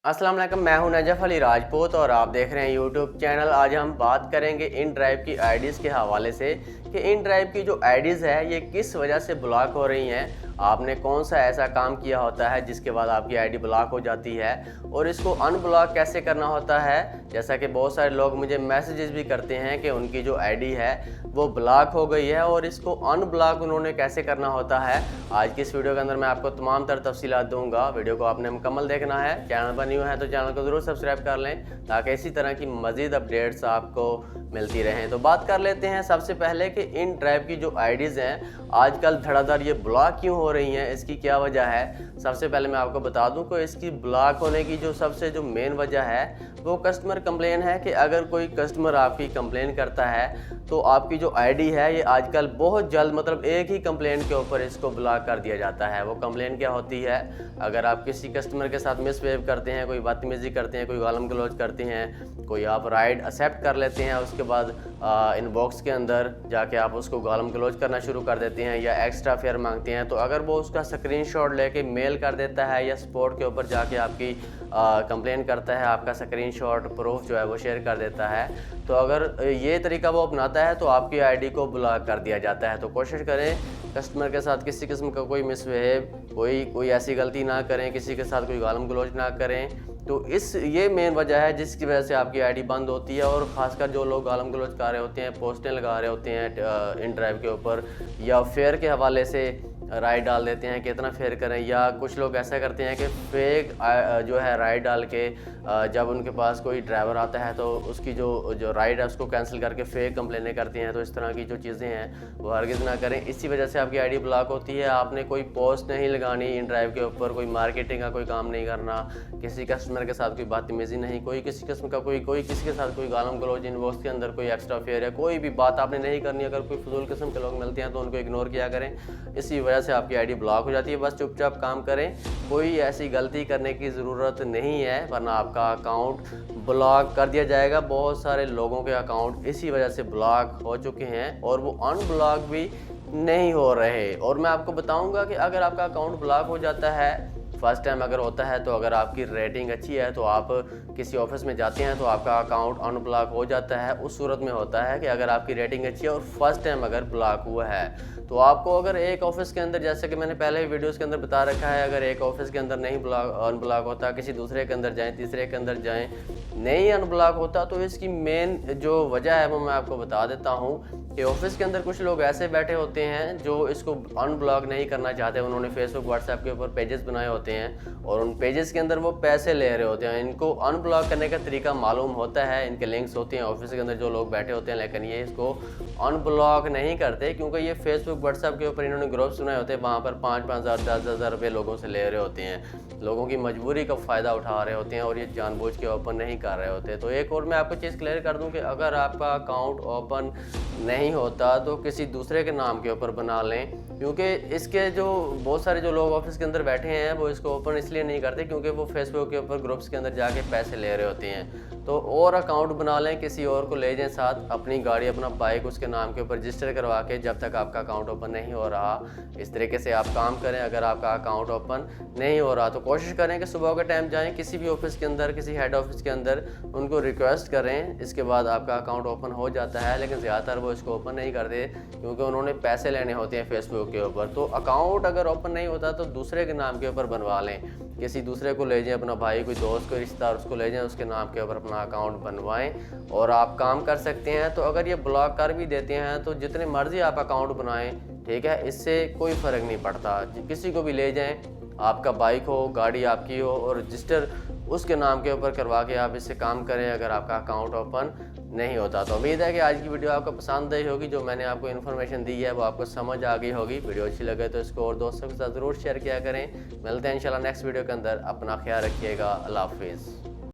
अस्सलाम वालेकुम, मैं हूं नजफ़ अली राजपूत और आप देख रहे हैं यूट्यूब चैनल। आज हम बात करेंगे इन ड्राइव की आईडीज़ के हवाले से कि इन ड्राइव की जो आईडीज़ है ये किस वजह से ब्लॉक हो रही हैं। आपने कौन सा ऐसा काम किया होता है जिसके बाद आपकी आईडी ब्लॉक हो जाती है और इसको अनब्लॉक कैसे करना होता है। जैसा कि बहुत सारे लोग मुझे मैसेजेस भी करते हैं कि उनकी जो आईडी है वो ब्लॉक हो गई है और इसको अनब्लॉक उन्होंने कैसे करना होता है। आज की इस वीडियो के अंदर मैं आपको तमाम तर तफसीलात दूंगा। वीडियो को आपने मुकम्मल देखना है। चैनल पर न्यू है तो चैनल को ज़रूर सब्सक्राइब कर लें ताकि इसी तरह की मज़ीद अपडेट्स आपको मिलती रहें। तो बात कर लेते हैं सबसे पहले कि इन ड्राइव की जो आईडीज़ हैं आजकल धड़ाधड़ ये ब्लॉक क्यों हो रही हैं, इसकी क्या वजह है। सबसे पहले मैं आपको बता दूं कि इसकी ब्लॉक होने की जो मेन वजह है वो कस्टमर कंप्लेन है कि अगर कोई कस्टमर आपकी कंप्लेन करता है तो आपकी जो आईडी है ये आजकल बहुत जल्द मतलब एक ही कंप्लेन के ऊपर इसको ब्लॉक कर दिया जाता है। वो कंप्लेन क्या होती है, अगर आप किसी कस्टमर के साथ मिसबिहेव करते हैं, कोई बदतमीज़ी करते हैं, कोई गालम गलौज करते हैं, कोई आप राइड एक्सेप्ट कर लेते हैं, उसके बाद इनबॉक्स के अंदर जाके आप उसको गालम गलौज करना शुरू कर देते हैं या एक्स्ट्रा फेयर मांगते हैं, तो अगर वो उसका स्क्रीनशॉट लेके मेल कर देता है या सपोर्ट के ऊपर जाके आपकी कंप्लेन करता है, आपका स्क्रीनशॉट प्रूफ जो है वो शेयर कर देता है, तो अगर ये तरीका वो अपनाता है तो आपकी आईडी को ब्लॉक कर दिया जाता है। तो कोशिश करें कस्टमर के साथ किसी किस्म का कोई मिसबिहेव, कोई ऐसी गलती ना करें, किसी के साथ कोई गालम गलौज ना करें। तो ये मेन वजह है जिसकी वजह से आपकी आईडी बंद होती है। और ख़ासकर जो लोग गालम गलौज कर रहे होते हैं, पोस्टें लगा रहे होते हैं इन ड्राइव के ऊपर या फेयर के हवाले से राय डाल देते हैं कि इतना फेयर करें, या कुछ लोग ऐसा करते हैं कि फेक जो है राय डाल के जब उनके पास कोई ड्राइवर आता है तो उसकी जो राइड है उसको कैंसिल करके फेक कंप्लेनें करते हैं। तो इस तरह की जो चीज़ें हैं वो हरगिज़ ना करें। इसी वजह से आपकी आईडी ब्लॉक होती है। आपने कोई पोस्ट नहीं लगानी इन ड्राइव के ऊपर, कोई मार्केटिंग का कोई काम नहीं करना, किसी कस्टमर के साथ कोई बदतमीज़ी नहीं, कोई किसी किस्म का कोई किसी के साथ कोई गालम गलौज इनबॉक्स के अंदर कोई एक्स्ट्रा फेयर है, कोई भी बात आपने नहीं करनी। अगर कोई फजूल किस्म के लोग मिलते हैं तो उनको इग्नोर किया करें। इसी वजह से आपकी आईडी ब्लॉक हो जाती है। बस चुपचाप काम करें, कोई ऐसी गलती करने की ज़रूरत नहीं है वरना आपका अकाउंट ब्लॉक कर दिया जाएगा। बहुत सारे लोगों के अकाउंट इसी वजह से ब्लॉक हो चुके हैं और वो अनब्लॉक भी नहीं हो रहे। और मैं आपको बताऊंगा कि अगर आपका अकाउंट ब्लॉक हो जाता है फर्स्ट टाइम अगर होता है, तो अगर आपकी रेटिंग अच्छी है तो आप किसी ऑफिस में जाते हैं तो आपका अकाउंट अनब्लॉक हो जाता है। उस सूरत में होता है कि अगर आपकी रेटिंग अच्छी है और फर्स्ट टाइम अगर ब्लॉक हुआ है तो आपको अगर एक ऑफिस के अंदर, जैसे कि मैंने पहले ही वीडियोस के अंदर बता रखा है, अगर एक ऑफिस के अंदर नहीं अनब्लॉक होता, किसी दूसरे के अंदर जाएं, तीसरे के अंदर जाएं, नहीं अनब्लॉक होता, तो इसकी मेन जो वजह है वो मैं आपको बता देता हूँ कि ऑफिस के अंदर कुछ लोग ऐसे बैठे होते हैं जो इसको अनब्लॉक नहीं करना चाहते। उन्होंने फेसबुक व्हाट्सएप के ऊपर पेजेस बनाए होते हैं और उन पेजेस के अंदर वो पैसे ले रहे होते हैं। इनको अनब्लॉक करने का तरीका मालूम होता है, इनके लिंक्स होते हैं ऑफिस के अंदर जो लोग बैठे होते हैं, लेकिन ये इसको अनब्लॉक नहीं करते क्योंकि ये फेसबुक व्हाट्सएप के ऊपर इन्होंने ग्रुप्स बनाए होते हैं, वहाँ पर 5-5 हज़ार 10-10 हज़ार रुपये लोगों से ले रहे होते हैं। लोगों की मजबूरी का फ़ायदा उठा रहे होते हैं और ये जानबूझ के ओपन नहीं कर रहे होते। तो एक और मैं आपको चीज़ क्लियर कर दूं कि अगर आपका अकाउंट ओपन नहीं होता तो किसी दूसरे के नाम के ऊपर बना लें, क्योंकि इसके जो बहुत सारे जो लोग ऑफिस के अंदर बैठे हैं वो इसको ओपन इसलिए नहीं करते क्योंकि वो फेसबुक के ऊपर ग्रुप्स के अंदर जाके पैसे ले रहे होते हैं। तो और अकाउंट बना लें, किसी और को ले जाएं साथ, अपनी गाड़ी अपना बाइक उसके नाम के ऊपर रजिस्टर करवा के, जब तक आपका अकाउंट ओपन नहीं हो रहा इस तरीके से आप काम करें। अगर आपका अकाउंट ओपन नहीं हो रहा तो कोशिश करें कि सुबह के टाइम जाएं किसी भी ऑफिस के अंदर, किसी हेड ऑफिस के अंदर, उनको रिक्वेस्ट करें, इसके बाद आपका अकाउंट ओपन हो जाता है। लेकिन ज़्यादातर वो इसको ओपन नहीं करते क्योंकि उन्होंने पैसे लेने होते हैं फेसबुक के ऊपर। तो अकाउंट अगर ओपन नहीं होता तो दूसरे के नाम के ऊपर बनवा लें, किसी दूसरे को ले जाएं, अपना भाई, कोई दोस्त, कोई रिश्तेदार, उसको ले जाएं, उसके नाम के ऊपर अपना अकाउंट बनवाएं और आप काम कर सकते हैं। तो अगर ये ब्लॉक कर भी देते हैं तो जितने मर्जी आप अकाउंट बनाएं, ठीक है, इससे कोई फ़र्क नहीं पड़ता। किसी को भी ले जाएं, आपका बाइक हो, गाड़ी आपकी हो और रजिस्टर उसके नाम के ऊपर करवा के आप इससे काम करें अगर आपका अकाउंट ओपन नहीं होता। तो उम्मीद है कि आज की वीडियो आपको पसंद आई होगी। जो मैंने आपको इन्फॉर्मेशन दी है वो आपको समझ आ गई होगी। वीडियो अच्छी लगे तो इसको और दोस्तों के साथ ज़रूर शेयर किया करें। मिलते हैं इंशाल्लाह नेक्स्ट वीडियो के अंदर। अपना ख्याल रखिएगा। अल्लाह हाफिज़।